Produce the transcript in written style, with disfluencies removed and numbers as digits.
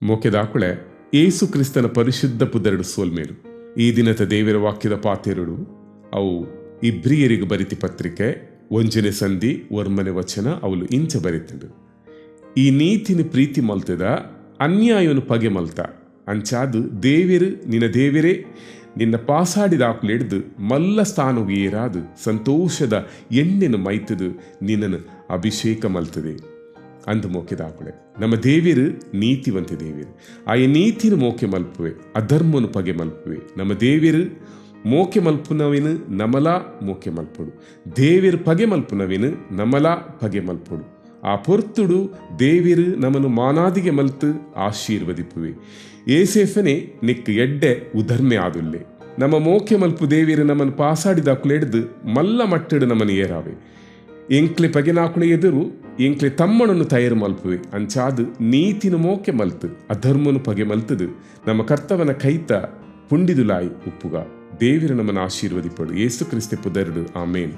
ಮೋಕೆದಾಕುಳೆ ಏಸು ಕ್ರಿಸ್ತನ ಪರಿಶುದ್ಧ ಪುದರಡು ಸೋಲ್ಮೇರು ಈ ದಿನದ ದೇವರ ವಾಕ್ಯದ ಪಾತೆರಡು ಅವು ಇಬ್ರಿಯರಿಗೆ ಬರಿತಿ ಪತ್ರಿಕೆ 1ನೇ ಸಂಧಿ 1ನೇ ವಚನ ಅವಳು ಇಂಚ ಬರಿತಂಡು. ಈ ನೀತಿನ ಪ್ರೀತಿ ಮಲ್ತದ ಅನ್ಯಾಯನು ಪಗೆ ಮಲ್ತ ಅಂಚಾದು ದೇವೆರು ನಿನ್ನ ದೇವರೇ ನಿನ್ನ ಪಾಸಾಡಿದಾಕ್ಲು ಹಿಡ್ದು ಮಲ್ಲ ಸ್ಥಾನವು ಏರಾದು ಸಂತೋಷದ ಎಣ್ಣೆನು ಮೈತದು ನಿನ್ನನ್ನು ಅಭಿಷೇಕ ಮಲ್ತದೆ ಅಂದು ಮೋಕೆದಾಕುಳೆ. ನಮ್ಮ ದೇವಿರು ನೀತಿವಂತ ದೇವಿರು. ಆಯ ನೀತಿನ ಮೋಕೆ ಮಲ್ಪುವೆ, ಅಧರ್ಮನು ಪಗೆ ಮಲ್ಪುವೆ. ನಮ್ಮ ದೇವಿರು ಮೋಕೆ ಮಲ್ಪುನವೇನು ನಮಲಾ ಮೋಕೆ ಮಲ್ಪೊಡು, ದೇವಿರು ಪಗೆ ಮಲ್ಪುನವೇನು ನಮಲಾ ಪಗೆ ಮಲ್ಪೊಡು. ಆ ಪೊರ್ತುಡು ದೇವಿರು ನಮ್ಮನ್ನು ಮಾನಾದಿಗೆ ಮಲ್ತು ಆಶೀರ್ವದಿಪುವೆ. ಏಸೇಫನೆ ನಿಕ್ ಎಡ್ಡೆ ಉಧರ್ಮೆ ಆದುಲ್ಲೆ. ನಮ್ಮ ಮೋಕೆ ಮಲ್ಪು ದೇವಿರು ನಮ್ಮನ್ನು ಪಾಸಾಡಿದಾಕುಲು ಹಿಡ್ದು ಮಲ್ಲ ಮಟ್ಟಡು ನಮ್ಮನ್ನು ಏರಾವೆ. ಎಂಕ್ಲೆ ಪಗೆನಾಕುಣ ಎದುರು ಎಂಕ್ಲೆ ತಮ್ಮನನ್ನು ತಯಾರು ಮಲ್ಪುವೆ ಅಂಚಾದು ನೀತಿನ ಮೋಕೆ ಮಲ್ತು ಅಧರ್ಮನು ಪಗೆ ಮಲ್ತದು ನಮ್ಮ ಕರ್ತವನ ಕೈತ ಪುಂಡಿದುಲಾಯಿ ಉಪ್ಪುಗ ದೇವಿರ ನಮ್ಮನ್ನು ಆಶೀರ್ವದಿಪಡು. ಏಸು ಕ್ರಿಸ್ತೆ ಪುದರ್ಡು. ಆಮೇನ್.